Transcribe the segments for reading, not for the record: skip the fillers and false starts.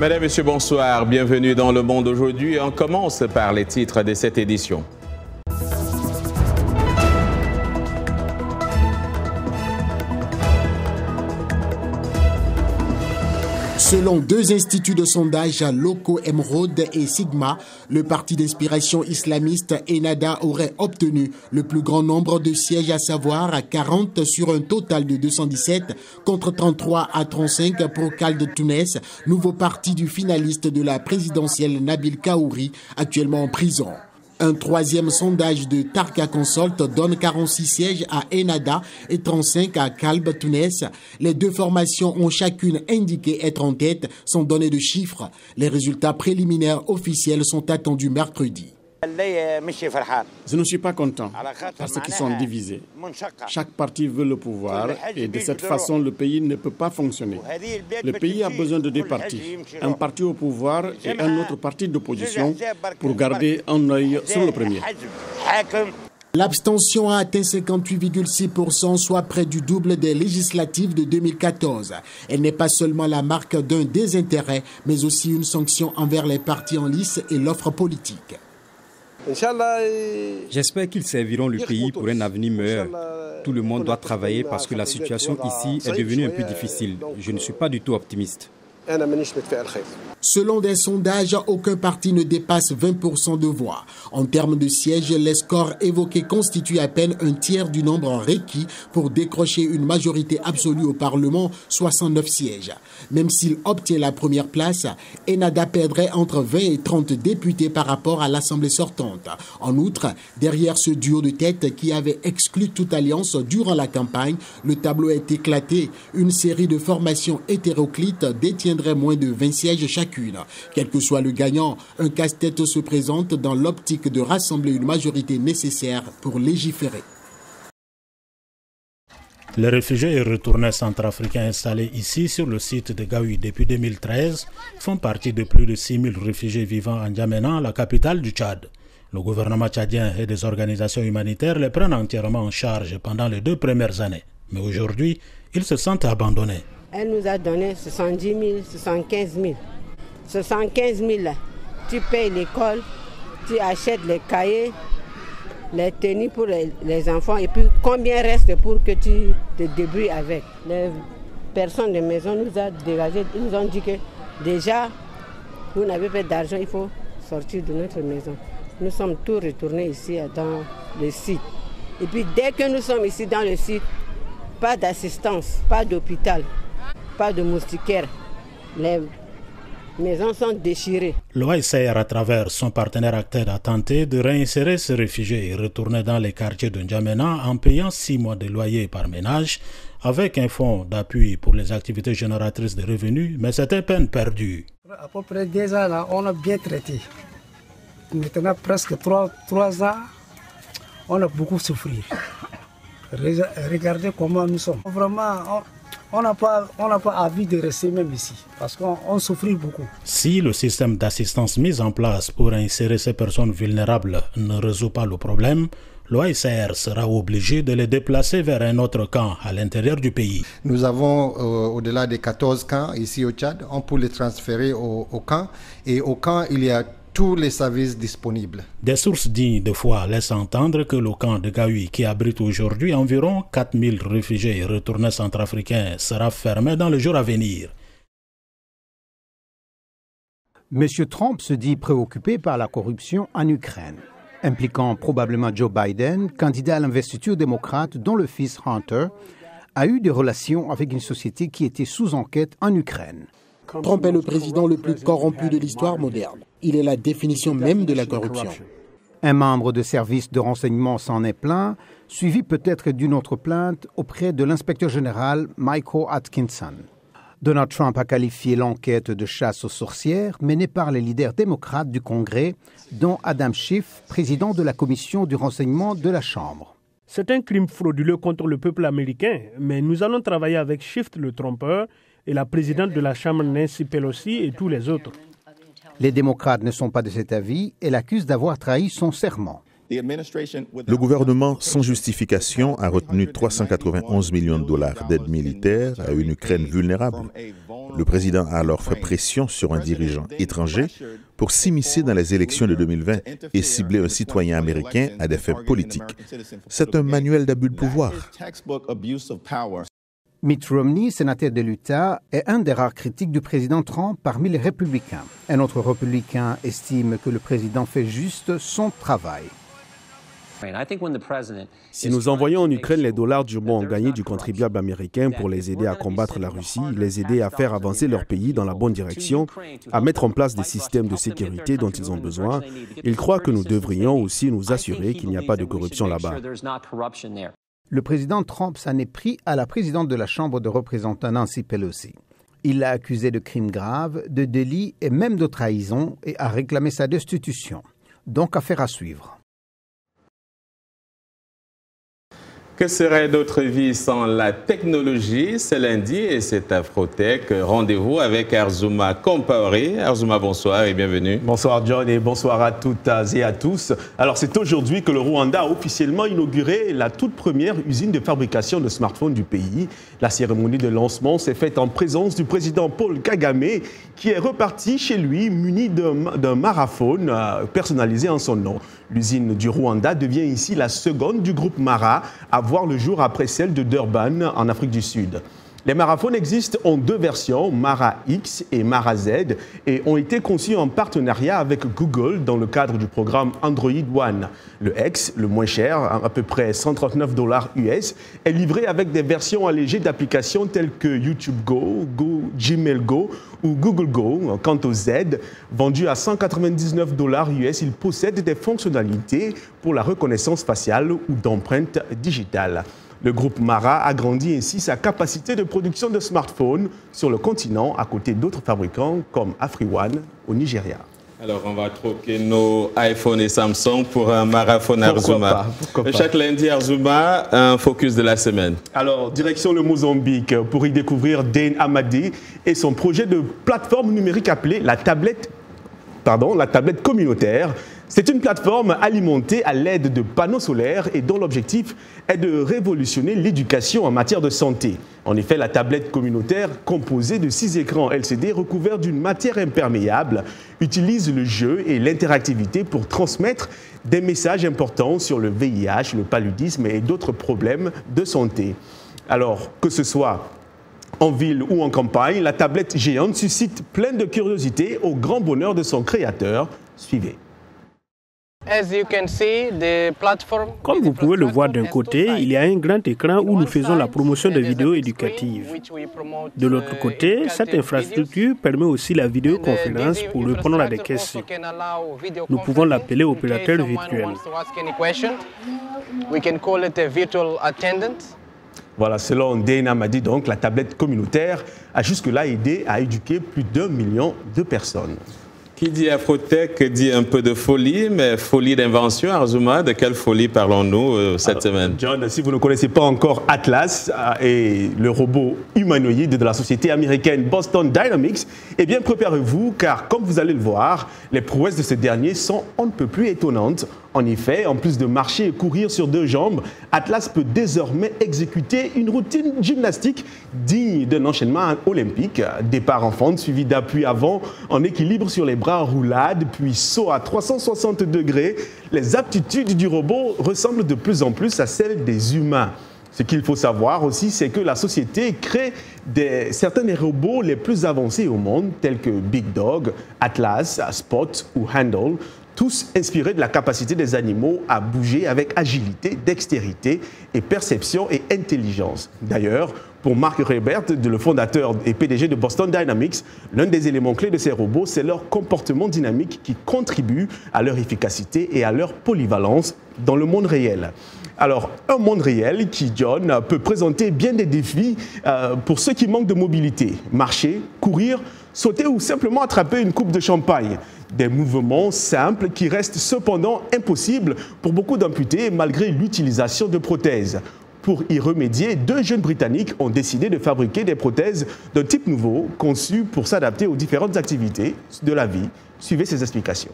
Mesdames, Messieurs, bonsoir. Bienvenue dans Le Monde aujourd'hui. On commence par les titres de cette édition. Selon deux instituts de sondage locaux, Emeraude et Sigma, le parti d'inspiration islamiste Ennahda aurait obtenu le plus grand nombre de sièges, à savoir 40 sur un total de 217 contre 33 à 35 pour Khaled Tounes, nouveau parti du finaliste de la présidentielle Nabil Kaouri, actuellement en prison. Un troisième sondage de Tarka Consult donne 46 sièges à Ennahda et 35 à Khaled Tounes. Les deux formations ont chacune indiqué être en tête sans donner de chiffres. Les résultats préliminaires officiels sont attendus mercredi. Je ne suis pas content parce qu'ils sont divisés. Chaque parti veut le pouvoir et de cette façon, le pays ne peut pas fonctionner. Le pays a besoin de deux partis, un parti au pouvoir et un autre parti d'opposition pour garder un œil sur le premier. L'abstention a atteint 58,6%, soit près du double des législatives de 2014. Elle n'est pas seulement la marque d'un désintérêt, mais aussi une sanction envers les partis en lice et l'offre politique. J'espère qu'ils serviront le pays pour un avenir meilleur. Tout le monde doit travailler parce que la situation ici est devenue un peu difficile. Je ne suis pas du tout optimiste. Selon des sondages, aucun parti ne dépasse 20% de voix. En termes de sièges, les scores évoqués constituent à peine un tiers du nombre requis pour décrocher une majorité absolue au Parlement, 69 sièges. Même s'il obtient la première place, Ennahda perdrait entre 20 et 30 députés par rapport à l'Assemblée sortante. En outre, derrière ce duo de tête qui avait exclu toute alliance durant la campagne, le tableau est éclaté. Une série de formations hétéroclites détiendrait moins de 20 sièges chacune. Quel que soit le gagnant, un casse-tête se présente dans l'optique de rassembler une majorité nécessaire pour légiférer. Les réfugiés et retournés centrafricains installés ici sur le site de Gaoui depuis 2013 font partie de plus de 6 000 réfugiés vivant en N'Djamena, la capitale du Tchad. Le gouvernement tchadien et des organisations humanitaires les prennent entièrement en charge pendant les 2 premières années. Mais aujourd'hui, ils se sentent abandonnés. Elle nous a donné 70 000, 75 000. 75 000 là, tu payes l'école, tu achètes les cahiers, les tenues pour les enfants et puis combien reste pour que tu te débrouilles avec. Les personnes de maison nous ont dégagé, ils nous ont dit que déjà vous n'avez pas d'argent, il faut sortir de notre maison. Nous sommes tous retournés ici dans le site. Et puis dès que nous sommes ici dans le site, pas d'assistance, pas d'hôpital, pas de moustiquaire. Les maisons sont déchirées. L'OICR, à travers son partenaire ACTED, a tenté de réinsérer ces réfugiés et retourner dans les quartiers de N'Djamena en payant 6 mois de loyer par ménage, avec un fonds d'appui pour les activités génératrices de revenus, mais c'était peine perdue. À peu près 2 ans, là, on a bien traité. Maintenant, presque 3 ans, on a beaucoup souffert. Regardez comment nous sommes. Vraiment, on n'a pas envie de rester même ici, parce qu'on souffre beaucoup. Si le système d'assistance mis en place pour insérer ces personnes vulnérables ne résout pas le problème, l'OICR sera obligé de les déplacer vers un autre camp à l'intérieur du pays. Nous avons au-delà de 14 camps ici au Tchad. On peut les transférer au camp. Et au camp, il y a tous les services disponibles. Des sources dignes de foi laissent entendre que le camp de Gaoui, qui abrite aujourd'hui environ 4000 réfugiés et retournés centrafricains, sera fermé dans les jours à venir. M. Trump se dit préoccupé par la corruption en Ukraine, impliquant probablement Joe Biden, candidat à l'investiture démocrate dont le fils Hunter a eu des relations avec une société qui était sous enquête en Ukraine. Trump est le président le plus corrompu de l'histoire moderne. Il est la définition même de la corruption. Un membre de service de renseignement s'en est plaint, suivi peut-être d'une autre plainte auprès de l'inspecteur général Michael Atkinson. Donald Trump a qualifié l'enquête de chasse aux sorcières menée par les leaders démocrates du Congrès, dont Adam Schiff, président de la commission du renseignement de la Chambre. C'est un crime frauduleux contre le peuple américain, mais nous allons travailler avec Schiff, le trompeur, et la présidente de la Chambre, Nancy Pelosi, et tous les autres. Les démocrates ne sont pas de cet avis et l'accusent d'avoir trahi son serment. Le gouvernement, sans justification, a retenu 391 millions de dollars d'aide militaire à une Ukraine vulnérable. Le président a alors fait pression sur un dirigeant étranger pour s'immiscer dans les élections de 2020 et cibler un citoyen américain à des fins politiques. C'est un manuel d'abus de pouvoir. Mitt Romney, sénateur de l'Utah, est un des rares critiques du président Trump parmi les républicains. Un autre républicain estime que le président fait juste son travail. Si nous envoyons en Ukraine les dollars durement gagnés du contribuable américain pour les aider à combattre la Russie, les aider à faire avancer leur pays dans la bonne direction, à mettre en place des systèmes de sécurité dont ils ont besoin, il croit que nous devrions aussi nous assurer qu'il n'y a pas de corruption là-bas. Le président Trump s'en est pris à la présidente de la Chambre des représentants, Nancy Pelosi. Il l'a accusée de crimes graves, de délits et même de trahison et a réclamé sa destitution. Donc, affaire à suivre. Que serait notre vie sans la technologie? C'est lundi et c'est Afrotech. Rendez-vous avec Arzouma Compaoré. Arzouma, bonsoir et bienvenue. Bonsoir John et bonsoir à toutes et à tous. Alors c'est aujourd'hui que le Rwanda a officiellement inauguré la toute première usine de fabrication de smartphones du pays. La cérémonie de lancement s'est faite en présence du président Paul Kagame qui est reparti chez lui muni d'un maraphone personnalisé en son nom. L'usine du Rwanda devient ici la seconde du groupe Mara à voir le jour après celle de Durban en Afrique du Sud. Les maraphones existent en deux versions, Mara X et Mara Z, et ont été conçus en partenariat avec Google dans le cadre du programme Android One. Le X, le moins cher, à peu près $139 US, est livré avec des versions allégées d'applications telles que YouTube Go, Gmail Go ou Google Go. Quant au Z, vendu à $199 US, il possède des fonctionnalités pour la reconnaissance faciale ou d'empreintes digitales. Le groupe Mara agrandit ainsi sa capacité de production de smartphones sur le continent à côté d'autres fabricants comme Afrione au Nigeria. Alors, on va troquer nos iPhone et Samsung pour un marathon Arzouma. Pourquoi pas. Chaque lundi, Arzouma, un focus de la semaine. Alors, direction le Mozambique pour y découvrir Dane Amadi et son projet de plateforme numérique appelée la tablette communautaire. C'est une plateforme alimentée à l'aide de panneaux solaires et dont l'objectif est de révolutionner l'éducation en matière de santé. En effet, la tablette communautaire, composée de 6 écrans LCD recouverts d'une matière imperméable, utilise le jeu et l'interactivité pour transmettre des messages importants sur le VIH, le paludisme et d'autres problèmes de santé. Alors, que ce soit en ville ou en campagne, la tablette géante suscite plein de curiosité au grand bonheur de son créateur. Suivez. Comme vous pouvez le voir d'un côté, il y a un grand écran où nous faisons la promotion de vidéos éducatives. De l'autre côté, cette infrastructure permet aussi la vidéoconférence pour répondre à des questions. Nous pouvons l'appeler opérateur virtuel. Voilà, selon Dane Amadi, donc, la tablette communautaire a jusque-là aidé à éduquer plus d'1 million de personnes. Qui dit Afrotech dit un peu de folie, mais folie d'invention. Arzouma, de quelle folie parlons-nous cette semaine? John, si vous ne connaissez pas encore Atlas et le robot humanoïde de la société américaine Boston Dynamics, eh bien préparez-vous car comme vous allez le voir, les prouesses de ce dernier sont on ne peut plus étonnantes. En effet, en plus de marcher et courir sur 2 jambes, Atlas peut désormais exécuter une routine gymnastique digne d'un enchaînement olympique. Départ en fente suivi d'appui avant en équilibre sur les bras en roulade, puis saut à 360 degrés. Les aptitudes du robot ressemblent de plus en plus à celles des humains. Ce qu'il faut savoir aussi, c'est que la société crée certains des robots les plus avancés au monde, tels que Big Dog, Atlas, Spot ou Handle, tous inspirés de la capacité des animaux à bouger avec agilité, dextérité et perception et intelligence. D'ailleurs, pour Mark Rebert, le fondateur et PDG de Boston Dynamics, l'un des éléments clés de ces robots, c'est leur comportement dynamique qui contribue à leur efficacité et à leur polyvalence dans le monde réel. Alors, un monde réel qui, John, peut présenter bien des défis pour ceux qui manquent de mobilité. Marcher, courir, sauter ou simplement attraper une coupe de champagne. Des mouvements simples qui restent cependant impossibles pour beaucoup d'amputés malgré l'utilisation de prothèses. Pour y remédier, 2 jeunes Britanniques ont décidé de fabriquer des prothèses d'un type nouveau, conçues pour s'adapter aux différentes activités de la vie. Suivez ces explications.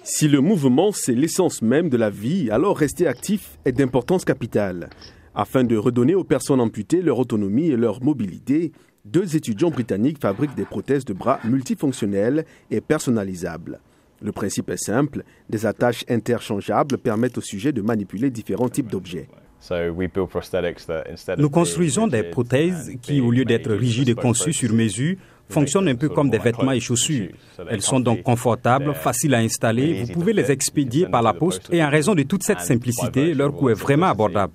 Si le mouvement, c'est l'essence même de la vie, alors rester actif est d'importance capitale. Afin de redonner aux personnes amputées leur autonomie et leur mobilité, 2 étudiants britanniques fabriquent des prothèses de bras multifonctionnelles et personnalisables. Le principe est simple, des attaches interchangeables permettent au sujet de manipuler différents types d'objets. Nous construisons des prothèses qui, au lieu d'être rigides et conçues sur mesure, fonctionnent un peu comme des vêtements et chaussures. Elles sont donc confortables, faciles à installer, vous pouvez les expédier par la poste et en raison de toute cette simplicité, leur coût est vraiment abordable.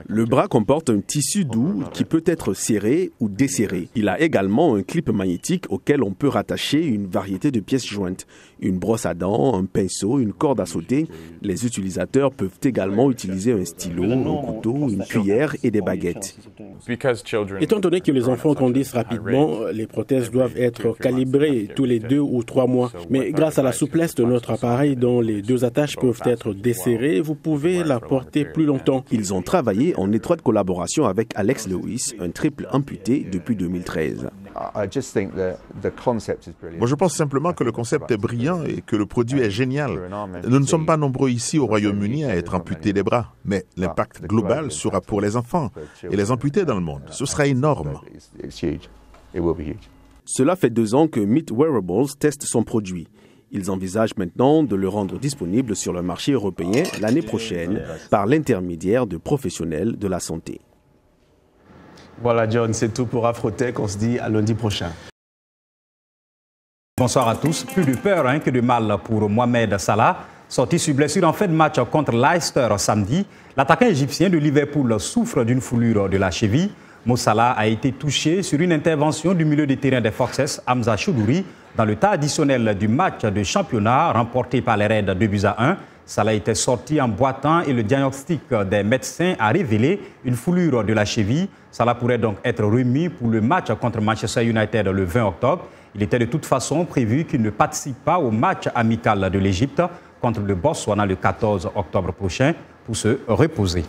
Le bras comporte un tissu doux qui peut être serré ou desserré. Il a également un clip magnétique auquel on peut rattacher une variété de pièces jointes. Une brosse à dents, un pinceau, une corde à sauter. Les utilisateurs peuvent également utiliser un stylo, un couteau, une cuillère et des baguettes. Étant donné que les enfants grandissent rapidement, les prothèses doivent être calibrées tous les 2 ou 3 mois. Mais grâce à la souplesse de notre appareil dont les 2 attaches peuvent être desserrées, vous pouvez la porter plus longtemps. Ils ont travaillé en étroite collaboration avec Alex Lewis, un triple amputé depuis 2013. Je pense simplement que le concept est brillant et que le produit est génial. Nous ne sommes pas nombreux ici au Royaume-Uni à être amputés des bras, mais l'impact global sera pour les enfants et les amputés dans le monde. Ce sera énorme. Cela fait 2 ans que Meet Wearables teste son produit. Ils envisagent maintenant de le rendre disponible sur le marché européen l'année prochaine par l'intermédiaire de professionnels de la santé. Voilà John, c'est tout pour Afrotech. On se dit à lundi prochain. Bonsoir à tous. Plus de peur que de mal pour Mohamed Salah. Sorti sur blessure en fin de match contre Leicester samedi, l'attaquant égyptien de Liverpool souffre d'une foulure de la cheville. Mo Salah a été touché sur une intervention du milieu de terrain des Foxes, Hamza Choudhury, dans le temps additionnel du match de championnat remporté par les Reds 2-1. Salah était sorti en boitant et le diagnostic des médecins a révélé une foulure de la cheville. Salah pourrait donc être remis pour le match contre Manchester United le 20 octobre. Il était de toute façon prévu qu'il ne participe pas au match amical de l'Égypte contre le Botswana le 14 octobre prochain pour se reposer.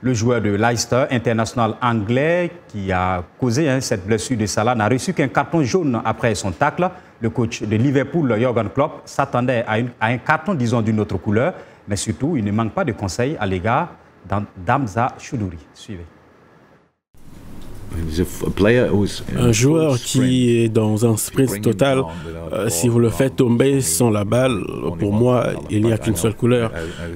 Le joueur de Leicester, international anglais, qui a causé cette blessure de Salah, n'a reçu qu'un carton jaune après son tacle. Le coach de Liverpool, Jürgen Klopp, s'attendait à un carton, disons, d'une autre couleur. Mais surtout, il ne manque pas de conseils à l'égard d'Hamza Choudhury. Suivez. Un joueur qui est dans un sprint total, si vous le faites tomber sans la balle, pour moi, il n'y a qu'une seule couleur.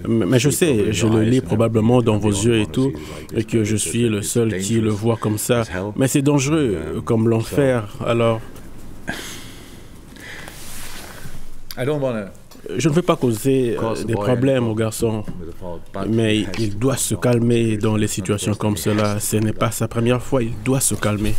Mais je sais, je le lis probablement dans vos yeux et tout, et que je suis le seul qui le voit comme ça. Mais c'est dangereux, comme l'enfer, alors... Je ne veux pas causer des problèmes aux garçons, mais il doit se calmer dans les situations comme cela. Ce n'est pas sa première fois, il doit se calmer.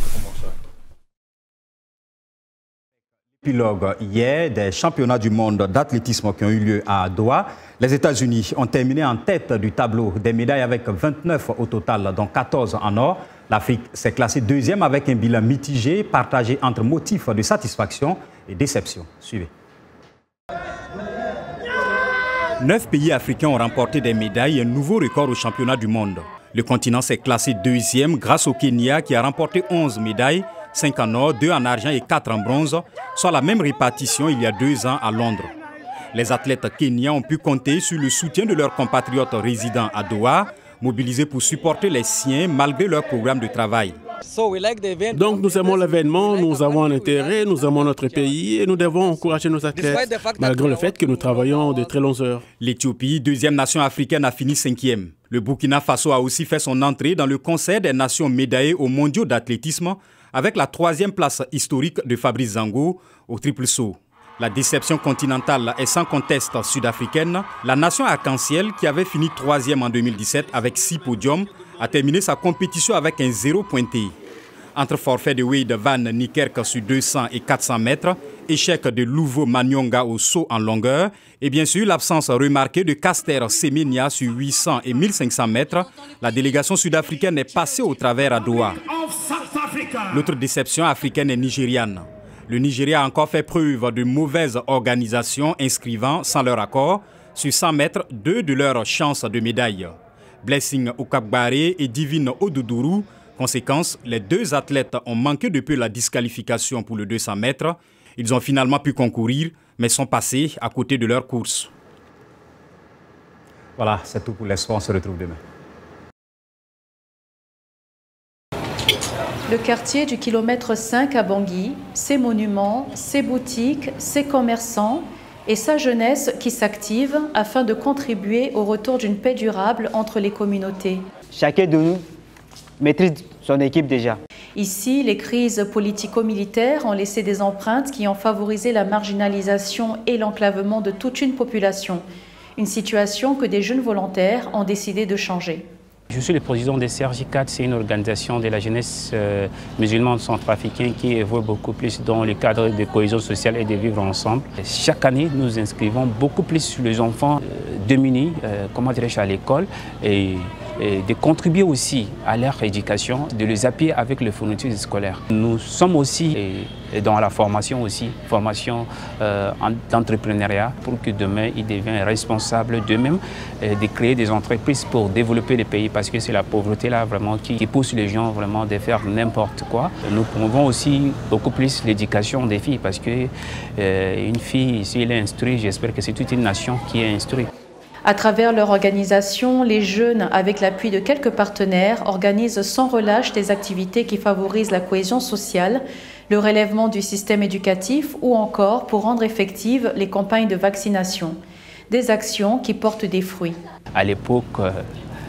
Épilogue hier des championnats du monde d'athlétisme qui ont eu lieu à Doha. Les États-Unis ont terminé en tête du tableau des médailles avec 29 au total, dont 14 en or. L'Afrique s'est classée 2e avec un bilan mitigé, partagé entre motifs de satisfaction et déception. Suivez. 9 pays africains ont remporté des médailles et un nouveau record au championnat du monde. Le continent s'est classé 2e grâce au Kenya qui a remporté 11 médailles, 5 en or, 2 en argent et 4 en bronze, soit la même répartition il y a 2 ans à Londres. Les athlètes kenyans ont pu compter sur le soutien de leurs compatriotes résidant à Doha, mobilisés pour supporter les siens malgré leur programme de travail. Donc nous aimons l'événement, nous avons un intérêt, nous aimons notre pays et nous devons encourager nos athlètes, malgré le fait que nous travaillons de très longues heures. L'Éthiopie, 2e nation africaine, a fini 5e. Le Burkina Faso a aussi fait son entrée dans le concert des nations médaillées aux mondiaux d'athlétisme avec la 3e place historique de Fabrice Zango au triple saut. La déception continentale est sans conteste sud-africaine. La nation arc-en-ciel, qui avait fini 3e en 2017 avec 6 podiums, a terminé sa compétition avec un 0 pointé. Entre forfait de Wade Van Niekerk sur 200 et 400 mètres, échec de Louvo Manyonga au saut en longueur et bien sûr l'absence remarquée de Caster Semenya sur 800 et 1500 mètres, la délégation sud-africaine est passée au travers à Doha. L'autre déception africaine est nigériane. Le Nigeria a encore fait preuve de mauvaise organisation, inscrivant, sans leur accord, sur 100 mètres, 2 de leurs chances de médaille. Blessing Okagbare et Divine Oduduru. Conséquence, les 2 athlètes ont manqué depuis la disqualification pour le 200 mètres. Ils ont finalement pu concourir, mais sont passés à côté de leur course. Voilà, c'est tout pour l'espoir. On se retrouve demain. Le quartier du kilomètre 5 à Bangui, ses monuments, ses boutiques, ses commerçants et sa jeunesse qui s'active afin de contribuer au retour d'une paix durable entre les communautés. Chacun de nous maîtrise son équipe déjà. Ici, les crises politico-militaires ont laissé des empreintes qui ont favorisé la marginalisation et l'enclavement de toute une population. Une situation que des jeunes volontaires ont décidé de changer. Je suis le président de CRJ4, c'est une organisation de la jeunesse musulmane centrafricaine qui évolue beaucoup plus dans le cadre de cohésion sociale et de vivre ensemble. Chaque année, nous inscrivons beaucoup plus sur les enfants démunis, à l'école et de contribuer aussi à leur éducation, de les appuyer avec les fournitures scolaires. Nous sommes aussi dans la formation d'entrepreneuriat pour que demain ils deviennent responsables d'eux-mêmes, de créer des entreprises pour développer les pays parce que c'est la pauvreté là vraiment qui pousse les gens vraiment de faire n'importe quoi. Nous promouvons aussi beaucoup plus l'éducation des filles parce que une fille, si elle est instruite, j'espère que c'est toute une nation qui est instruite. À travers leur organisation, les jeunes, avec l'appui de quelques partenaires, organisent sans relâche des activités qui favorisent la cohésion sociale, le relèvement du système éducatif ou encore pour rendre effectives les campagnes de vaccination. Des actions qui portent des fruits. À l'époque,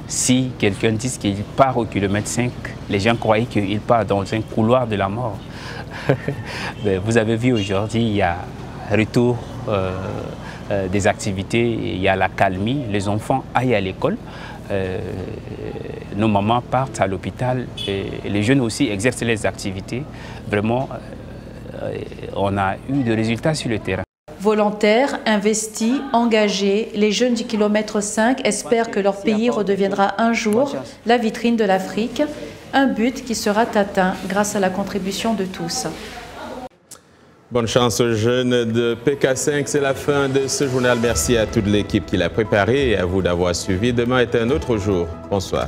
si quelqu'un dit qu'il part au kilomètre 5, les gens croyaient qu'il part dans un couloir de la mort. Vous avez vu aujourd'hui, il y a retour des activités, il y a la calmie, les enfants aillent à l'école, nos mamans partent à l'hôpital, les jeunes aussi exercent les activités. Vraiment, on a eu des résultats sur le terrain. Volontaires, investis, engagés, les jeunes du kilomètre 5 espèrent que leur pays redeviendra un jour la vitrine de l'Afrique, un but qui sera atteint grâce à la contribution de tous. Bonne chance aux jeunes de PK5. C'est la fin de ce journal. Merci à toute l'équipe qui l'a préparé et à vous d'avoir suivi. Demain est un autre jour. Bonsoir.